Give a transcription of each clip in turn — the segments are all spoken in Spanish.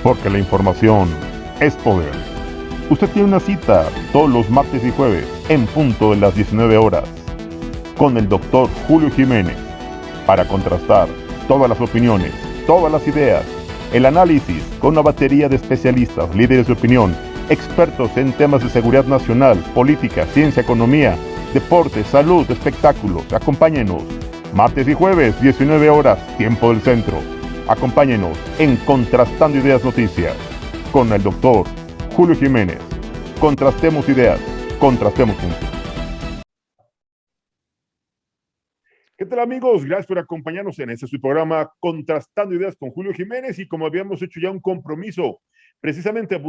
porque la información es poder. Usted tiene una cita todos los martes y jueves en punto de las 19 horas con el doctor Julio Jiménez para contrastar todas las opiniones, todas las ideas, el análisis con una batería de especialistas, líderes de opinión, expertos en temas de seguridad nacional, política, ciencia, economía, deporte, salud, espectáculos. Acompáñenos martes y jueves 19 horas, tiempo del centro. Acompáñenos en Contrastando Ideas Noticias con el doctor Julio Jiménez. Contrastemos ideas, contrastemos juntos. ¿Qué tal, amigos? Gracias por acompañarnos en este su programa Contrastando Ideas con Julio Jiménez, y como habíamos hecho ya un compromiso, precisamente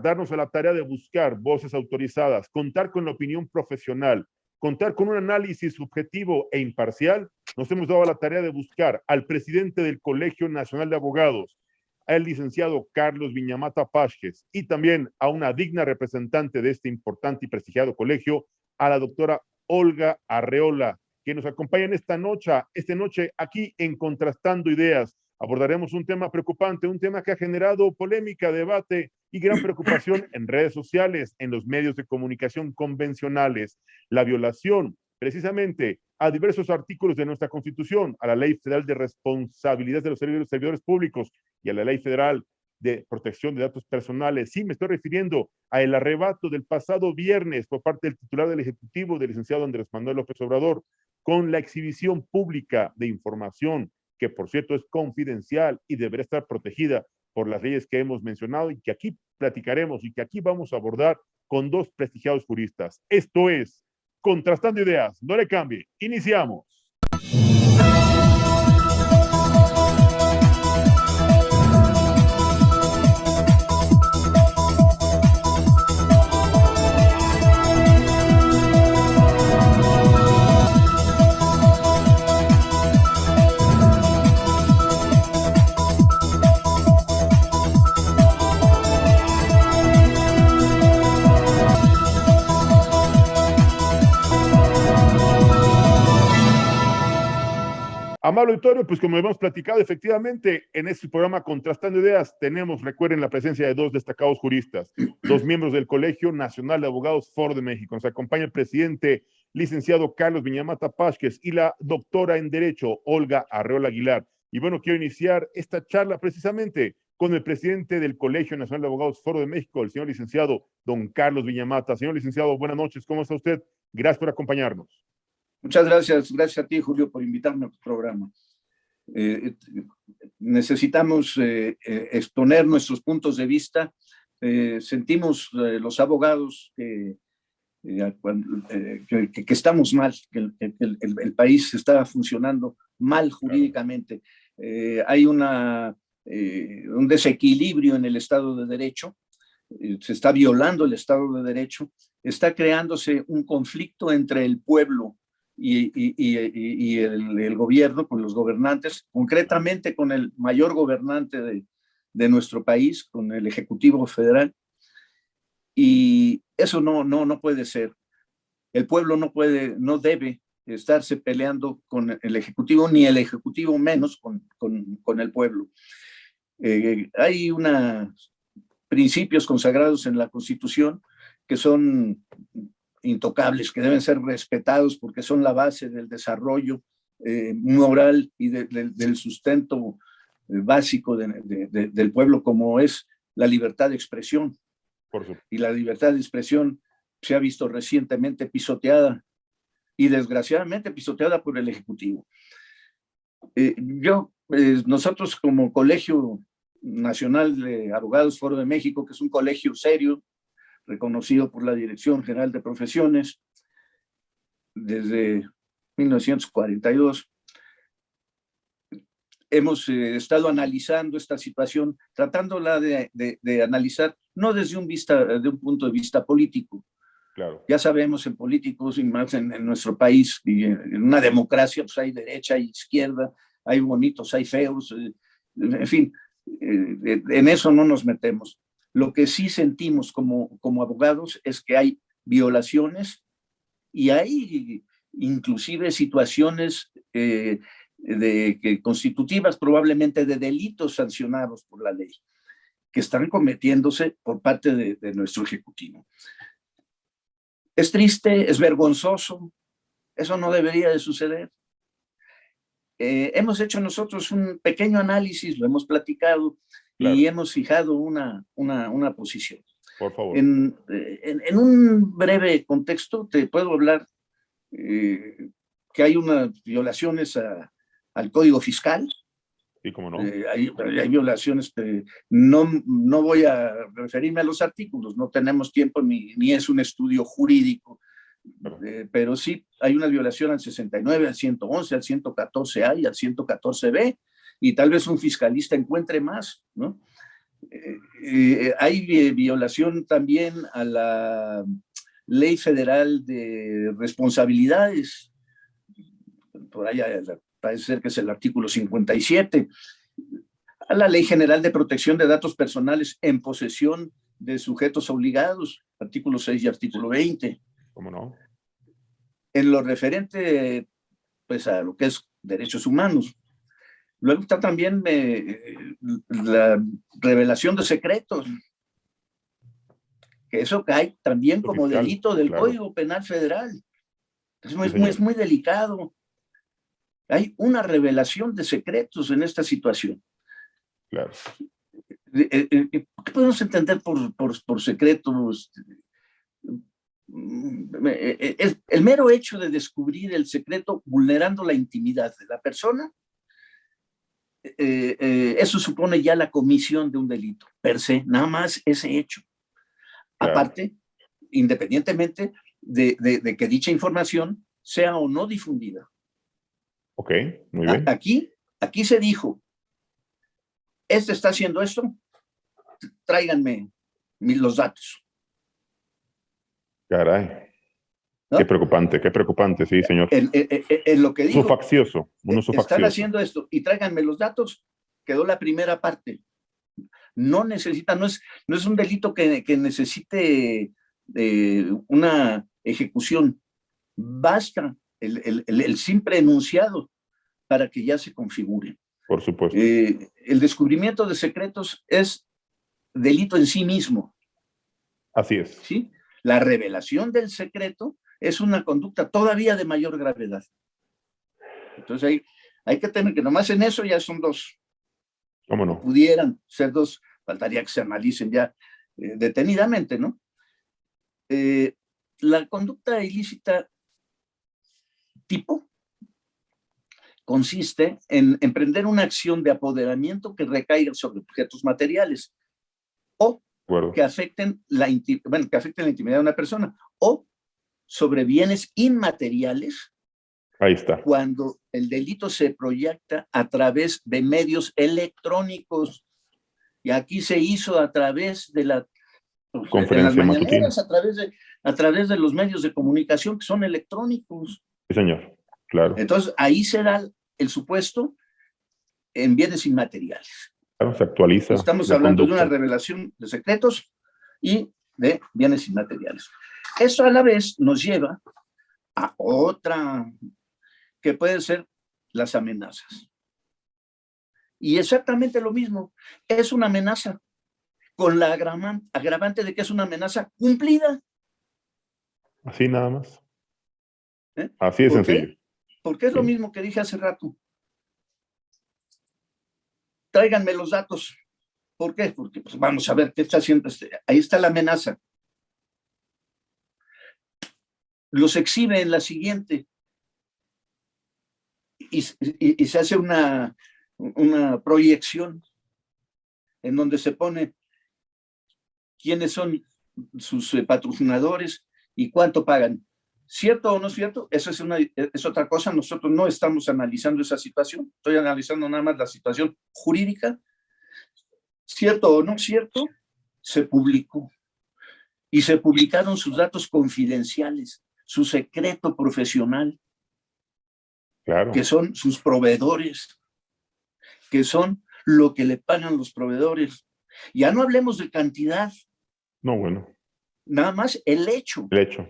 darnos a la tarea de buscar voces autorizadas, contar con la opinión profesional, contar con un análisis objetivo e imparcial. Nos hemos dado a la tarea de buscar al presidente del Colegio Nacional de Abogados, al licenciado Carlos Viñamata Páschez, y también a una digna representante de este importante y prestigiado colegio, a la doctora Olga Arreola, que nos acompaña en esta noche aquí en Contrastando Ideas. Abordaremos un tema preocupante, un tema que ha generado polémica, debate y gran preocupación en redes sociales, en los medios de comunicación convencionales: la violación precisamente a diversos artículos de nuestra Constitución, a la Ley Federal de Responsabilidad de los Servidores Públicos y a la Ley Federal de Protección de Datos Personales. Sí, me estoy refiriendo al arrebato del pasado viernes por parte del titular del Ejecutivo, del licenciado Andrés Manuel López Obrador, con la exhibición pública de información que, por cierto, es confidencial y deberá estar protegida por las leyes que hemos mencionado y que aquí platicaremos y que aquí vamos a abordar con dos prestigiados juristas. Esto es Contrastando Ideas. No le cambie. Iniciamos. Amable auditorio, pues como hemos platicado, efectivamente, en este programa Contrastando Ideas recuerden, la presencia de dos destacados juristas, dos miembros del Colegio Nacional de Abogados Foro de México. Nos acompaña el presidente, licenciado Carlos Viñamata Páschez, y la doctora en Derecho, Olga Arreola Aguilar. Y bueno, quiero iniciar esta charla precisamente con el presidente del Colegio Nacional de Abogados Foro de México, el señor licenciado don Carlos Viñamata. Señor licenciado, buenas noches, ¿cómo está usted? Gracias por acompañarnos. Muchas gracias. Gracias a ti, Julio, por invitarme a tu programa. Necesitamos exponer nuestros puntos de vista. Sentimos los abogados que estamos mal, que el país está funcionando mal jurídicamente. Hay un desequilibrio en el Estado de Derecho. Se está violando el Estado de Derecho. Está creándose un conflicto entre el pueblo y el gobierno, con los gobernantes, concretamente con el mayor gobernante de nuestro país, con el Ejecutivo Federal. Y eso no puede ser. El pueblo no debe estarse peleando con el Ejecutivo, ni el Ejecutivo menos con el pueblo. Hay principios consagrados en la Constitución que son intocables, que deben ser respetados porque son la base del desarrollo moral y del sustento básico del pueblo, como es la libertad de expresión. Y la libertad de expresión se ha visto recientemente pisoteada, y desgraciadamente pisoteada por el Ejecutivo. Nosotros, como Colegio Nacional de Abogados Foro de México, que es un colegio serio, reconocido por la Dirección General de Profesiones desde 1942, hemos estado analizando esta situación, tratándola de analizar no desde un punto de vista político. Claro. Ya sabemos, en políticos, y más en nuestro país, y en una democracia, pues hay derecha, hay izquierda, hay bonitos, hay feos, en fin, en eso no nos metemos. Lo que sí sentimos como abogados es que hay violaciones y hay inclusive situaciones constitutivas probablemente de delitos sancionados por la ley, que están cometiéndose por parte de nuestro Ejecutivo. Es triste, es vergonzoso, eso no debería de suceder. Hemos hecho nosotros un pequeño análisis, lo hemos platicado, claro, y hemos fijado una posición. Por favor. En un breve contexto te puedo hablar que hay unas violaciones al Código Fiscal. Sí, cómo no. Hay violaciones, no voy a referirme a los artículos, no tenemos tiempo ni es un estudio jurídico, claro, pero sí hay una violación al 69, al 111, al 114A y al 114B, y tal vez un fiscalista encuentre más, ¿no? Hay violación también a la Ley Federal de Responsabilidades, por ahí parece ser que es el artículo 57, a la Ley General de Protección de Datos Personales en posesión de sujetos obligados, artículo 6 y artículo 20. ¿Cómo no? En lo referente, pues, a lo que es derechos humanos. Luego está también la revelación de secretos, que eso cae también como fiscal, delito del claro, Código Penal Federal. Es muy delicado. Hay una revelación de secretos en esta situación. Claro. ¿Qué podemos entender por secretos? El mero hecho de descubrir el secreto vulnerando la intimidad de la persona, eso supone ya la comisión de un delito, per se, nada más ese hecho. Claro. Aparte, independientemente de que dicha información sea o no difundida. Ok, muy bien. Aquí se dijo, este está haciendo esto, tráiganme los datos. Caray. ¿No? Qué preocupante, sí, señor. En lo que dijo, uso faccioso. Están haciendo esto y tráiganme los datos, quedó la primera parte. No necesita, no es un delito que necesite una ejecución. Basta el simple enunciado para que ya se configure. Por supuesto. El descubrimiento de secretos es delito en sí mismo. Así es. ¿Sí? La revelación del secreto es una conducta todavía de mayor gravedad. Entonces hay que tener que nomás en eso ya son dos. ¿Cómo no? Pudieran ser dos, faltaría que se analicen ya detenidamente, ¿no? La conducta ilícita tipo consiste en emprender una acción de apoderamiento que recaiga sobre objetos materiales o que afecten la intimidad de una persona o sobre bienes inmateriales. Ahí está. Cuando el delito se proyecta a través de medios electrónicos, y aquí se hizo a través de las mañaneras, a través de los medios de comunicación que son electrónicos. Sí, señor, claro. Entonces, ahí se da el supuesto en bienes inmateriales. Claro, se actualiza. Estamos hablando de una revelación de secretos y de bienes inmateriales. Esto a la vez nos lleva a otra, que pueden ser las amenazas. Y exactamente lo mismo, es una amenaza con la agravante de que es una amenaza cumplida. Así nada más. Así de sencillo. Porque es lo mismo que dije hace rato. Tráiganme los datos. ¿Por qué? Porque pues, vamos a ver qué está haciendo ahí está la amenaza. Los exhibe en la siguiente. Y se hace una proyección en donde se pone quiénes son sus patrocinadores y cuánto pagan. ¿Cierto o no cierto? Eso es otra cosa. Nosotros no estamos analizando esa situación. Estoy analizando nada más la situación jurídica. ¿Cierto o no cierto? Se publicó. Y se publicaron sus datos confidenciales, su secreto profesional, claro, que son sus proveedores, que son lo que le pagan los proveedores. Ya no hablemos de cantidad. No, bueno. Nada más el hecho. El hecho.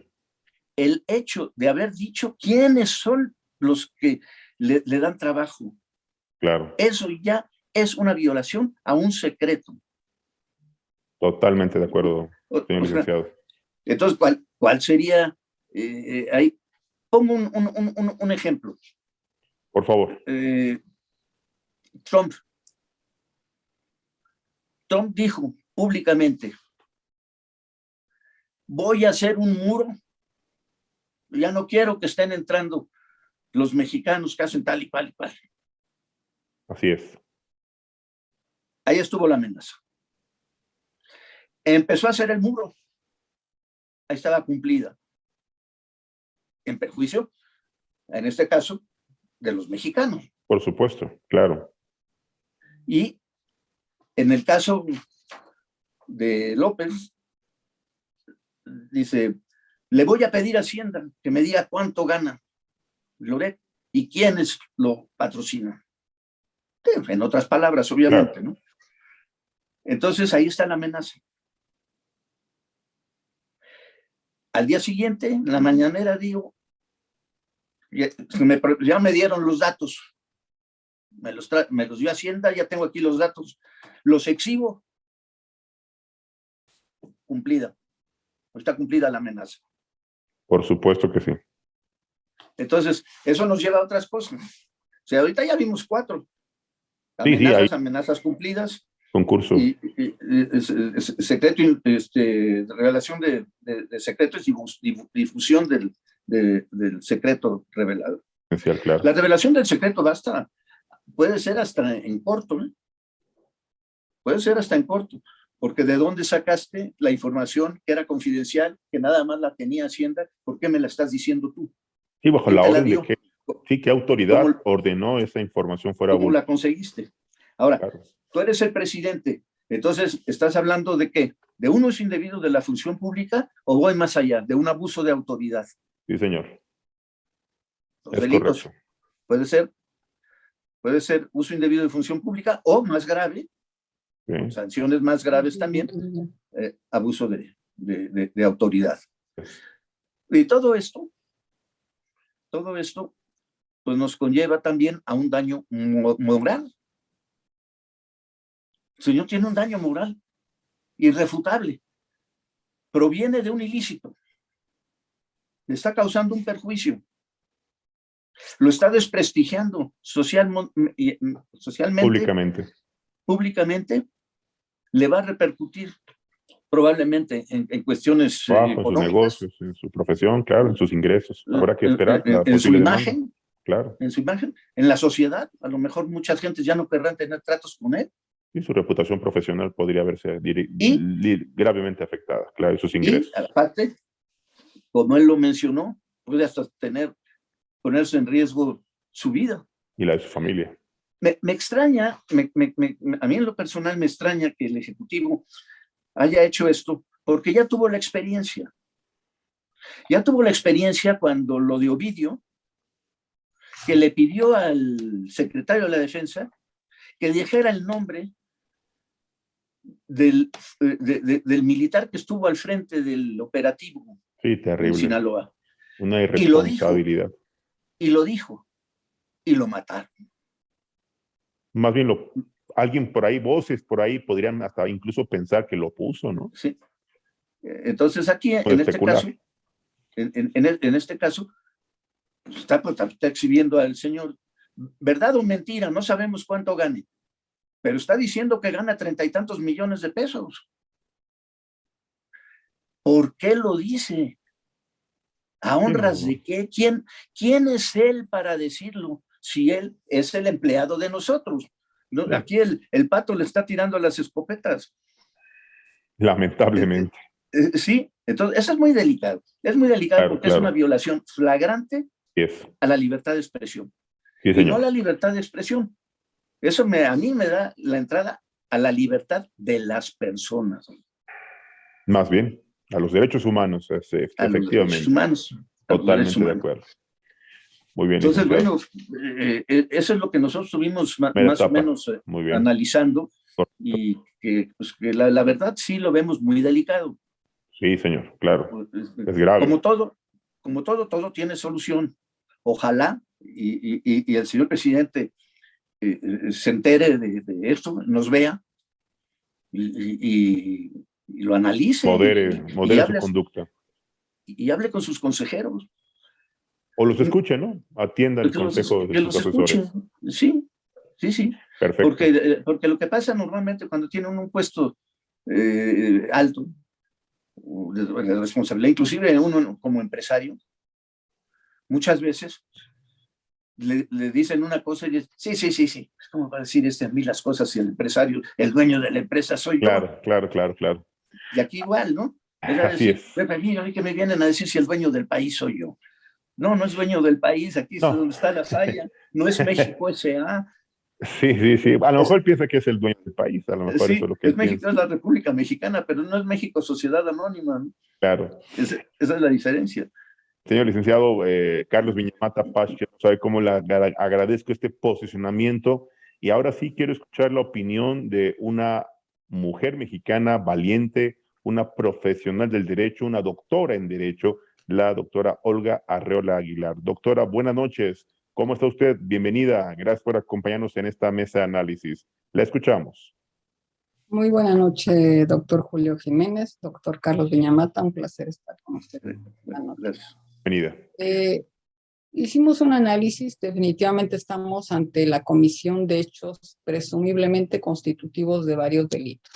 El hecho de haber dicho quiénes son los que le dan trabajo. Claro. Eso ya es una violación a un secreto. Totalmente de acuerdo, señor O sea, licenciado. entonces, ¿cuál sería? Ahí pongo un ejemplo. Por favor. Trump dijo públicamente, voy a hacer un muro, ya no quiero que estén entrando los mexicanos que hacen tal y cual y cual. Así es. Ahí estuvo la amenaza. Empezó a hacer el muro. Ahí estaba cumplida. En perjuicio, en este caso, de los mexicanos. Por supuesto, claro. Y en el caso de López, dice, le voy a pedir a Hacienda que me diga cuánto gana Loret y quiénes lo patrocinan. En otras palabras, obviamente, claro. ¿No? Entonces, ahí está la amenaza. Al día siguiente, en la mañanera, digo, ya me dieron los datos, me los dio Hacienda, ya tengo aquí los datos, los exhibo, cumplida, está cumplida la amenaza. Por supuesto que sí. Entonces, eso nos lleva a otras cosas. O sea, ahorita ya vimos 4. Amenazas, sí, amenazas cumplidas. Concurso. Y secreto, revelación de secretos y difusión del secreto revelado. Claro. La revelación del secreto puede ser hasta en corto, ¿eh? Puede ser hasta en corto, porque ¿de dónde sacaste la información que era confidencial, que nada más la tenía Hacienda? ¿Por qué me la estás diciendo tú? Sí, bajo la orden de que, sí, ¿qué autoridad ordenó esa información fuera? ¿Cómo la conseguiste? Ahora, claro. Tú eres el presidente, entonces, ¿estás hablando de qué? ¿De un uso indebido de la función pública o voy más allá, de un abuso de autoridad? Sí, señor. Los delitos. Correcto. Puede ser uso indebido de función pública o, más grave, sí. Sanciones más graves también, abuso de autoridad. Y todo esto, pues nos conlleva también a un daño moral. El señor tiene un daño moral irrefutable. Proviene de un ilícito. Le está causando un perjuicio. Lo está desprestigiando socialmente. Públicamente. Le va a repercutir probablemente en cuestiones en sus negocios, en su profesión, claro, en sus ingresos. Habrá que esperar en su imagen. Demanda. Claro. En su imagen, en la sociedad, a lo mejor muchas gentes ya no querrán tener tratos con él. Y su reputación profesional podría verse gravemente afectada, claro, y sus ingresos. Y aparte, como él lo mencionó, puede hasta ponerse en riesgo su vida. Y la de su familia. Me extraña, a mí en lo personal me extraña que el Ejecutivo haya hecho esto, porque ya tuvo la experiencia. Ya tuvo la experiencia cuando lo de Ovidio, que le pidió al secretario de la Defensa que dijera el nombre del militar que estuvo al frente del operativo. Sí, terrible. En Sinaloa. Una irresponsabilidad. Y lo dijo, y lo mataron. Más bien, alguien por ahí, voces por ahí, podrían hasta incluso pensar que lo puso, ¿no? Sí. Entonces aquí, en este caso, está exhibiendo al señor, verdad o mentira, no sabemos cuánto gane, pero está diciendo que gana 30 y tantos millones de pesos. ¿Por qué lo dice? ¿A honras de qué? ¿Quién es él para decirlo? Si él es el empleado de nosotros. ¿No? Aquí el pato le está tirando las escopetas. Lamentablemente. Sí, entonces eso es muy delicado. Es muy delicado, claro, porque es una violación flagrante a la libertad de expresión. Sí, y no a la libertad de expresión. Eso a mí me da la entrada a la libertad de las personas. Más bien, a los derechos humanos, efectivamente. A los derechos humanos. Totalmente de acuerdo. Muy bien. Entonces, bueno, eso es lo que nosotros estuvimos más o menos analizando, y que la verdad sí lo vemos muy delicado. Sí, señor, claro. Es grave. Como todo tiene solución. Ojalá y el señor presidente se entere de esto, nos vea y lo analice modere su conducta. Y hable con sus consejeros. O los escuche, ¿no? Atienda el consejo de sus asesores. Sí, sí, sí. Perfecto. Porque lo que pasa normalmente cuando tienen un puesto alto de responsabilidad, inclusive uno como empresario, muchas veces le dicen una cosa y dice, sí. ¿Cómo va a decir a mí las cosas si el empresario, el dueño de la empresa soy yo? Claro. Y aquí igual, ¿no? Era Así decir, es. mira, a mí que me vienen a decir si el dueño del país soy yo. No es dueño del país, aquí es donde está la saya, no es México S.A. Sí. A lo mejor piensa que es el dueño del país, a lo mejor eso es lo que él México, piensa. es la República Mexicana, pero no es México Sociedad Anónima, ¿no? Claro. Esa es la diferencia. Señor licenciado Carlos Viñamata Paz, sabe cómo le agradezco este posicionamiento y ahora sí quiero escuchar la opinión de una mujer mexicana valiente, una profesional del derecho, una doctora en derecho, la doctora Olga Arreola Aguilar. Doctora, buenas noches. ¿Cómo está usted? Bienvenida. Gracias por acompañarnos en esta mesa de análisis. La escuchamos. Muy buena noche, doctor Julio Jiménez, doctor Carlos Viñamata, un placer estar con usted. Gracias. Bienvenida. Hicimos un análisis, definitivamente estamos ante la comisión de hechos presumiblemente constitutivos de varios delitos.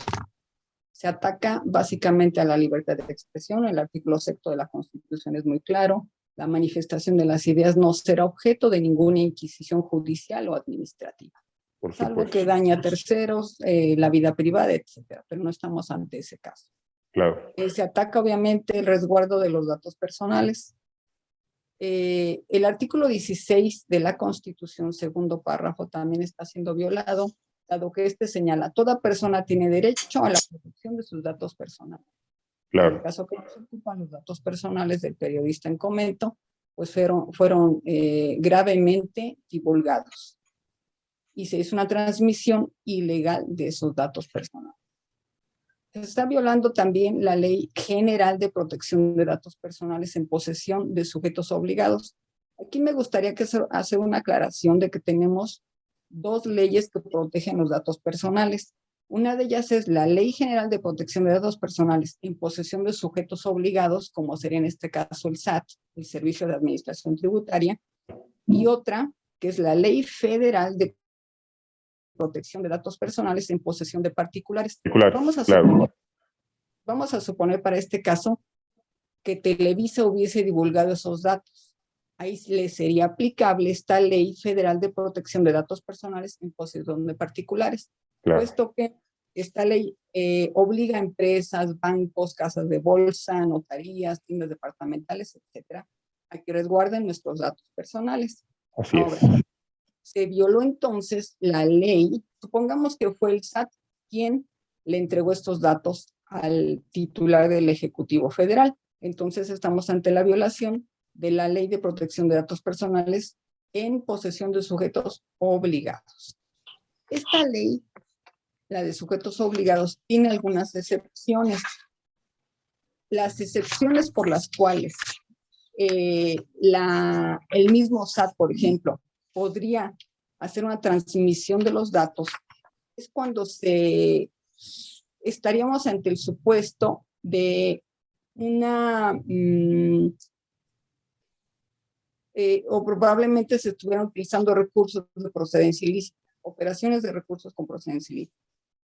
Se ataca básicamente a la libertad de expresión, el artículo 6 de la Constitución es muy claro, la manifestación de las ideas no será objeto de ninguna inquisición judicial o administrativa. Salvo que daña a terceros, la vida privada, etcétera, pero no estamos ante ese caso. Claro. Se ataca obviamente el resguardo de los datos personales. El artículo 16 de la Constitución, segundo párrafo, también está siendo violado, dado que señala, toda persona tiene derecho a la protección de sus datos personales. Claro. En el caso que nos ocupan los datos personales del periodista en comento, pues fueron gravemente divulgados. Y se hizo una transmisión ilegal de esos datos personales. Se está violando también la Ley General de Protección de Datos Personales en posesión de sujetos obligados. Aquí me gustaría hacer una aclaración de que tenemos dos leyes que protegen los datos personales. Una de ellas es la Ley General de Protección de Datos Personales en posesión de sujetos obligados, como sería en este caso el SAT, el Servicio de Administración Tributaria, y otra que es la Ley Federal de Protección de Datos Personales en posesión de particulares. Vamos a suponer para este caso que Televisa hubiese divulgado esos datos. Ahí le sería aplicable esta Ley Federal de Protección de Datos Personales en posesión de particulares, puesto que esta ley obliga a empresas, bancos, casas de bolsa, notarías, tiendas departamentales, etcétera, a que resguarden nuestros datos personales. Así es. Se violó entonces la ley, supongamos que fue el SAT quien le entregó estos datos al titular del Ejecutivo Federal. Entonces estamos ante la violación de la Ley de Protección de Datos Personales en posesión de sujetos obligados. Esta ley, la de sujetos obligados, tiene algunas excepciones. Las excepciones por las cuales el mismo SAT, por ejemplo, podría hacer una transmisión de los datos es cuando estaríamos ante el supuesto de una o probablemente se estuvieran utilizando recursos de procedencia ilícita, operaciones de recursos con procedencia ilícita.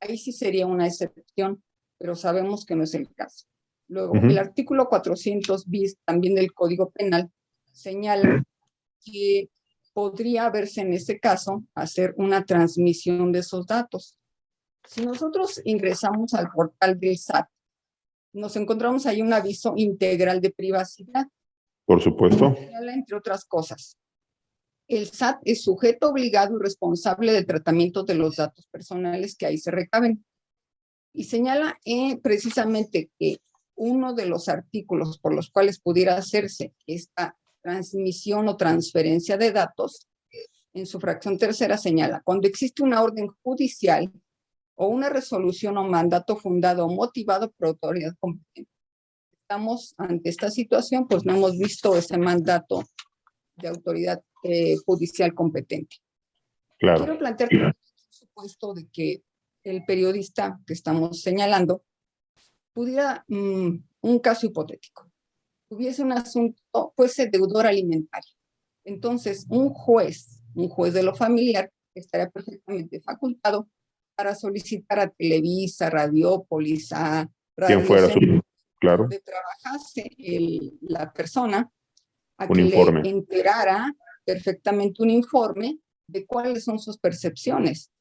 Ahí sí sería una excepción, pero sabemos que no es el caso. Luego, el artículo 400 bis también del Código Penal señala que podría verse en este caso hacer una transmisión de esos datos. Si nosotros ingresamos al portal del SAT, nos encontramos ahí un aviso integral de privacidad. Por supuesto. Entre otras cosas, el SAT es sujeto obligado y responsable del tratamiento de los datos personales que ahí se recaben. Y señala precisamente que uno de los artículos por los cuales pudiera hacerse esta transmisión o transferencia de datos, en su fracción tercera señala, cuando existe una orden judicial o una resolución o mandato fundado o motivado por autoridad competente. Estamos ante esta situación, pues no hemos visto ese mandato de autoridad judicial competente. Claro. Quiero plantear el supuesto de que el periodista que estamos señalando pudiera, un caso hipotético, hubiese un asunto, fuese deudor alimentario. Entonces, un juez de lo familiar, estaría perfectamente facultado para solicitar a Televisa, Radiópolis, a Quien Radio fuera Centro, claro, donde trabajase la persona, a un que informe. le enterara perfectamente un informe de cuáles son sus percepciones,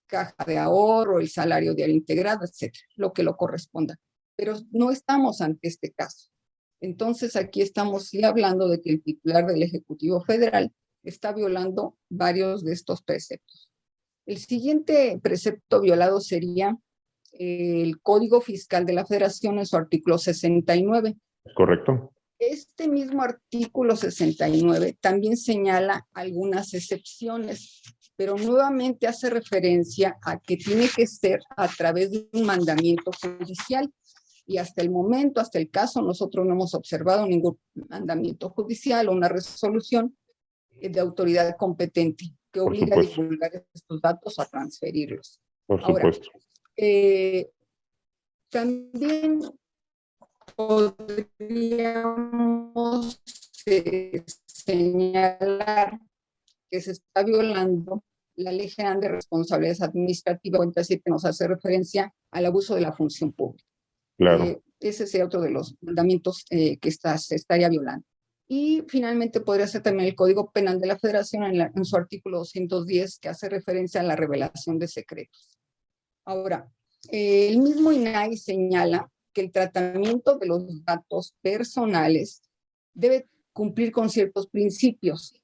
caja de ahorro, el salario diario integrado, etcétera, lo que lo corresponda. Pero no estamos ante este caso. Entonces, aquí estamos sí hablando de que el titular del Ejecutivo Federal está violando varios de estos preceptos. El siguiente precepto violado sería el Código Fiscal de la Federación en su artículo 69. ¿Correcto? Este mismo artículo 69 también señala algunas excepciones, pero nuevamente hace referencia a que tiene que ser a través de un mandamiento judicial. Y hasta el momento, hasta el caso, nosotros no hemos observado ningún mandamiento judicial o una resolución de autoridad competente que obliga a divulgar estos datos, a transferirlos. Por supuesto. Ahora, también podríamos señalar que se está violando la Ley General de Responsabilidades Administrativas, que nos hace referencia al abuso de la función pública. Claro. Ese sería otro de los mandamientos que se estaría violando. Y finalmente podría ser también el Código Penal de la Federación en su artículo 210, que hace referencia a la revelación de secretos. Ahora, el mismo INAI señala que el tratamiento de los datos personales debe cumplir con ciertos principios: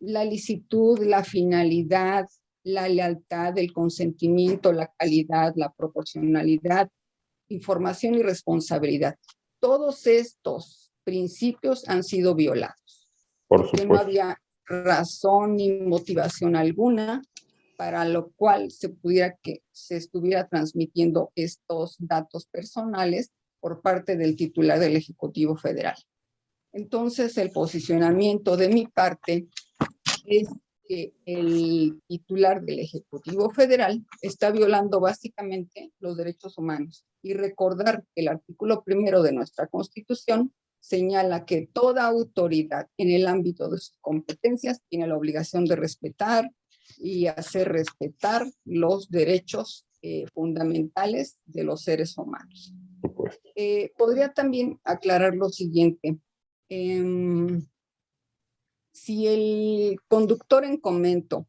la licitud, la finalidad, la lealtad, el consentimiento, la calidad, la proporcionalidad, información y responsabilidad. Todos estos principios han sido violados, porque no había razón ni motivación alguna para lo cual se estuviera transmitiendo estos datos personales por parte del titular del Ejecutivo Federal. Entonces, el posicionamiento de mi parte es que el titular del Ejecutivo Federal está violando básicamente los derechos humanos. Y recordar que el artículo 1 de nuestra Constitución señala que toda autoridad en el ámbito de sus competencias tiene la obligación de respetar y hacer respetar los derechos fundamentales de los seres humanos. Podría también aclarar lo siguiente. Si el conductor en comento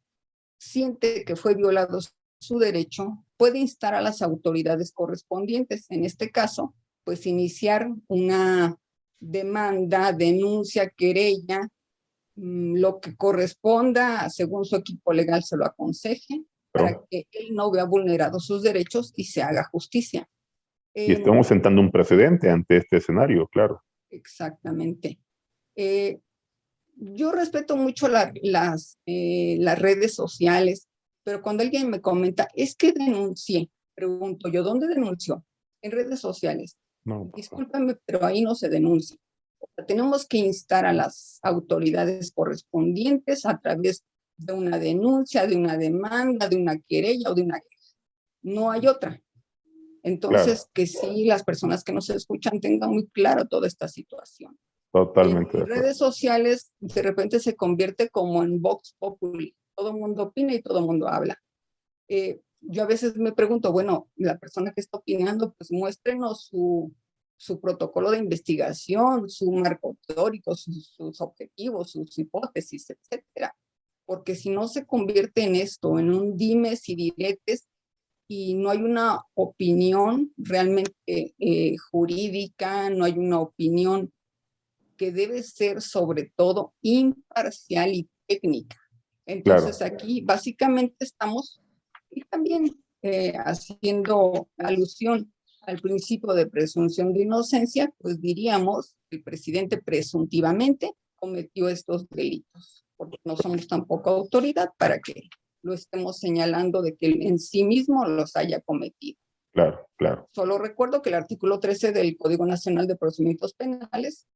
siente que fue violado su derecho, puede instar a las autoridades correspondientes, en este caso, pues iniciar una demanda, denuncia, querella, lo que corresponda, según su equipo legal se lo aconseje, para que él no vea vulnerado sus derechos y se haga justicia. Y estamos sentando un precedente ante este escenario, claro. Exactamente. Yo respeto mucho las redes sociales, pero cuando alguien me comenta, es que denuncié, pregunto yo, ¿dónde denunció? En redes sociales. No. Discúlpame, pero ahí no se denuncia. O sea, tenemos que instar a las autoridades correspondientes a través de una denuncia, de una demanda, de una querella o de una queja. No hay otra. Entonces, que sí, las personas que nos escuchan tengan muy claro toda esta situación. Totalmente. En redes sociales de repente se convierte como en Vox Populi. Todo el mundo opina y todo el mundo habla. Yo a veces me pregunto, bueno, la persona que está opinando, pues muéstrenos su protocolo de investigación, su marco teórico, sus objetivos, sus hipótesis, etcétera. Porque si no se convierte en esto, en un dimes y diretes, y no hay una opinión realmente jurídica, no hay una opinión que debe ser sobre todo imparcial y técnica. Entonces aquí básicamente estamos y también haciendo alusión al principio de presunción de inocencia, pues diríamos que el presidente presuntivamente cometió estos delitos, porque no somos tampoco autoridad para que lo estemos señalando de que él en sí mismo los haya cometido. Claro. Solo recuerdo que el artículo 13 del Código Nacional de Procedimientos Penales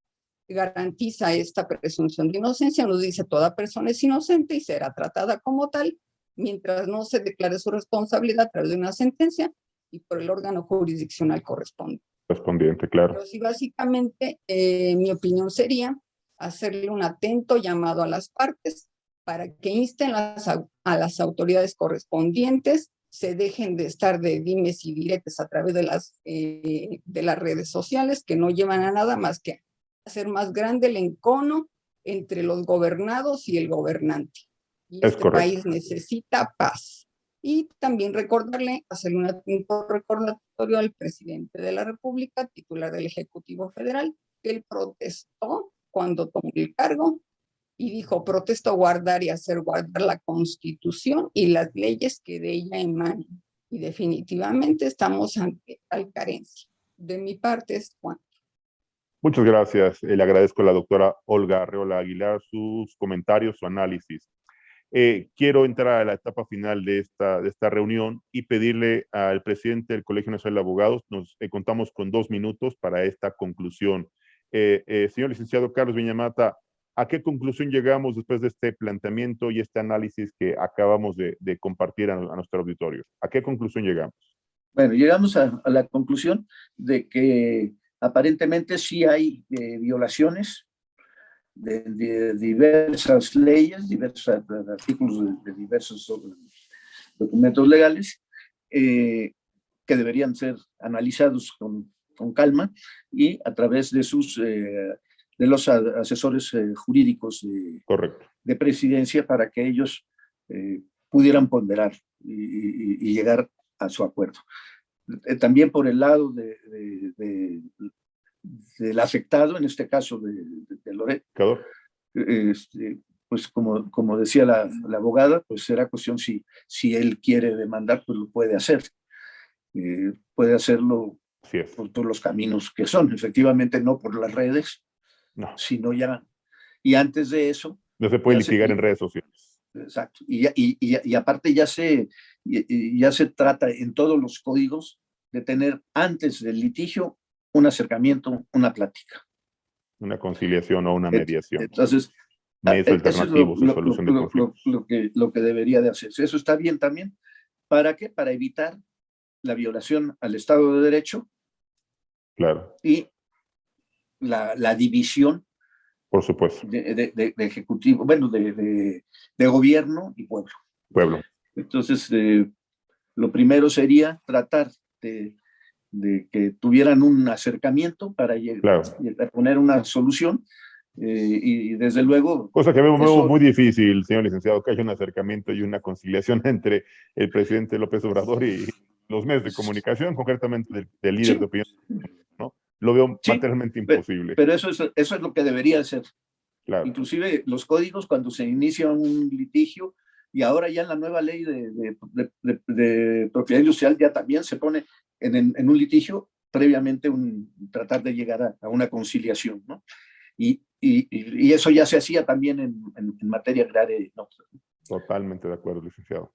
garantiza esta presunción de inocencia, nos dice toda persona es inocente y será tratada como tal, mientras no se declare su responsabilidad a través de una sentencia y por el órgano jurisdiccional correspondiente, claro. Pero sí, básicamente, mi opinión sería hacerle un atento llamado a las partes para que insten a las autoridades correspondientes, se dejen de estar de dimes y diretes a través de las redes sociales, que no llevan a nada más que hacer más grande el encono entre los gobernados y el gobernante. Y Es este correcto. país necesita paz. Y también hacerle un atento recordatorio al presidente de la República, titular del Ejecutivo Federal, que él protestó cuando tomó el cargo y dijo: protesto guardar y hacer guardar la Constitución y las leyes que de ella emanan. Y definitivamente estamos ante tal carencia. De mi parte es cuanto. Muchas gracias. Le agradezco a la doctora Olga Arreola Aguilar sus comentarios, su análisis. Quiero entrar a la etapa final de esta reunión y pedirle al presidente del Colegio Nacional de Abogados, contamos con 2 minutos para esta conclusión. Señor licenciado Carlos Viñamata, ¿a qué conclusión llegamos después de este planteamiento y este análisis que acabamos de compartir a nuestro auditorio? ¿A qué conclusión llegamos? Bueno, llegamos a la conclusión de que aparentemente sí hay violaciones de diversas leyes, diversos artículos de diversos documentos legales que deberían ser analizados con calma y a través de los asesores jurídicos de presidencia para que ellos pudieran ponderar y llegar a su acuerdo. También por el lado del afectado, en este caso de Loret, pues como decía la abogada, pues será cuestión si él quiere demandar, pues lo puede hacer. Puede hacerlo por todos los caminos que son, efectivamente no por las redes, sino ya, y antes de eso... No se puede litigar en redes sociales. Exacto, y aparte ya se trata en todos los códigos de tener antes del litigio un acercamiento, una plática. Una conciliación o una mediación. Entonces, medios alternativos de solución de conflictos. Lo que debería de hacerse. Eso está bien también. ¿Para qué? Para evitar la violación al Estado de Derecho. Claro. Y la división. Por supuesto. De ejecutivo, bueno, de gobierno y pueblo. Entonces, lo primero sería tratar de que tuvieran un acercamiento para llegar a poner una solución y desde luego... Cosa que vemos muy difícil, señor licenciado, que haya un acercamiento y una conciliación entre el presidente López Obrador y los medios de comunicación, concretamente del líder de opinión, ¿no? Lo veo materialmente imposible. Pero eso es lo que debería ser. Claro. Inclusive los códigos cuando se inicia un litigio, y ahora ya en la nueva ley de propiedad industrial ya también se pone en un litigio previamente tratar de llegar a una conciliación, ¿no? Y eso ya se hacía también en materia agraria. ¿No? Totalmente de acuerdo, licenciado.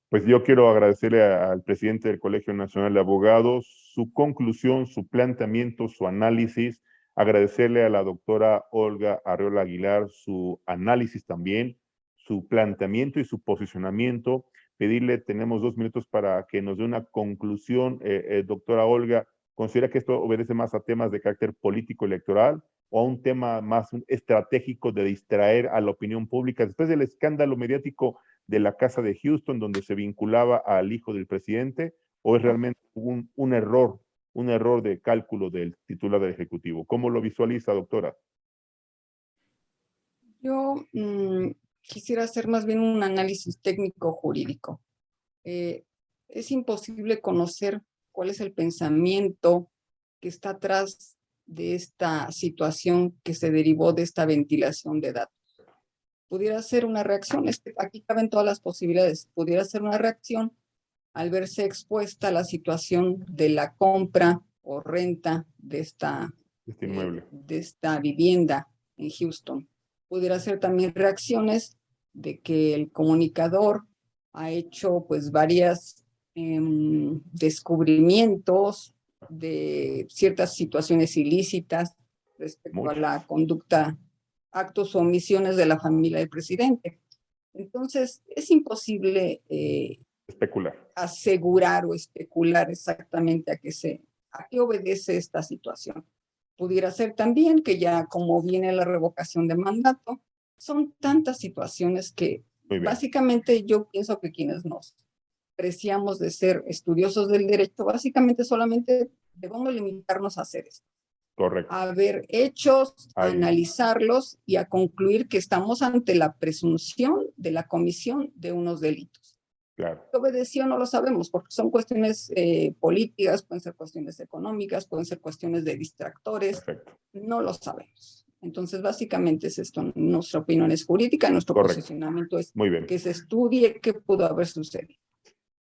Pues yo quiero agradecerle al presidente del Colegio Nacional de Abogados su conclusión, su planteamiento, su análisis. Agradecerle a la doctora Olga Arreola Aguilar su análisis también, su planteamiento y su posicionamiento. Pedirle, tenemos 2 minutos para que nos dé una conclusión. Doctora Olga, ¿considera que esto obedece más a temas de carácter político electoral o a un tema más estratégico de distraer a la opinión pública después del escándalo mediático de la casa de Houston, donde se vinculaba al hijo del presidente, o es realmente un error de cálculo del titular del Ejecutivo? ¿Cómo lo visualiza, doctora? Yo quisiera hacer más bien un análisis técnico-jurídico. Es imposible conocer cuál es el pensamiento que está atrás de esta situación que se derivó de esta ventilación de datos. Pudiera ser una reacción, aquí caben todas las posibilidades, pudiera ser una reacción al verse expuesta a la situación de la compra o renta de esta vivienda en Houston. Pudiera ser también reacciones de que el comunicador ha hecho pues varias descubrimientos de ciertas situaciones ilícitas respecto a la conducta, actos o omisiones de la familia del presidente. Entonces, es imposible especular. asegurar o especular exactamente a qué obedece esta situación. Pudiera ser también que ya como viene la revocación de mandato, son tantas situaciones que básicamente yo pienso que quienes nos preciamos de ser estudiosos del derecho, básicamente solamente debemos limitarnos a hacer esto. Correcto. A ver hechos, a analizarlos y a concluir que estamos ante la presunción de la comisión de unos delitos. Claro. ¿Qué obedeció? No lo sabemos, porque son cuestiones políticas, pueden ser cuestiones económicas, pueden ser cuestiones de distractores. Perfecto. No lo sabemos. Entonces, básicamente es esto. Nuestra opinión es jurídica, nuestro posicionamiento es que se estudie qué pudo haber sucedido.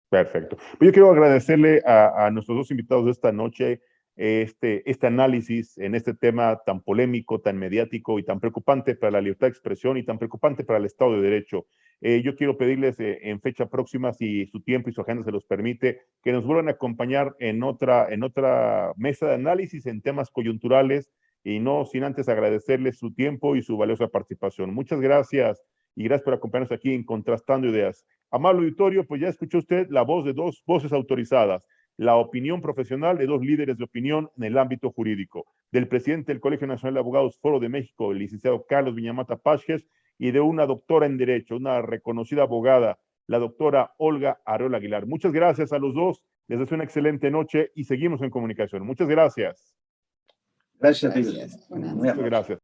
Perfecto. Pues yo quiero agradecerle a nuestros dos invitados de esta noche este análisis en este tema tan polémico, tan mediático y tan preocupante para la libertad de expresión y tan preocupante para el Estado de Derecho. Yo quiero pedirles en fecha próxima, si su tiempo y su agenda se los permite, que nos vuelvan a acompañar en otra mesa de análisis en temas coyunturales y no sin antes agradecerles su tiempo y su valiosa participación. Muchas gracias y gracias por acompañarnos aquí en Contrastando Ideas. Amable auditorio, pues ya escuchó usted la voz de dos voces autorizadas, la opinión profesional de dos líderes de opinión en el ámbito jurídico, del presidente del Colegio Nacional de Abogados Foro de México, el licenciado Carlos Viñamata Páez, y de una doctora en Derecho, una reconocida abogada, la doctora Olga Arreola Aguilar. Muchas gracias a los dos, les deseo una excelente noche y seguimos en comunicación. Muchas gracias. Gracias. Gracias. Muchas gracias.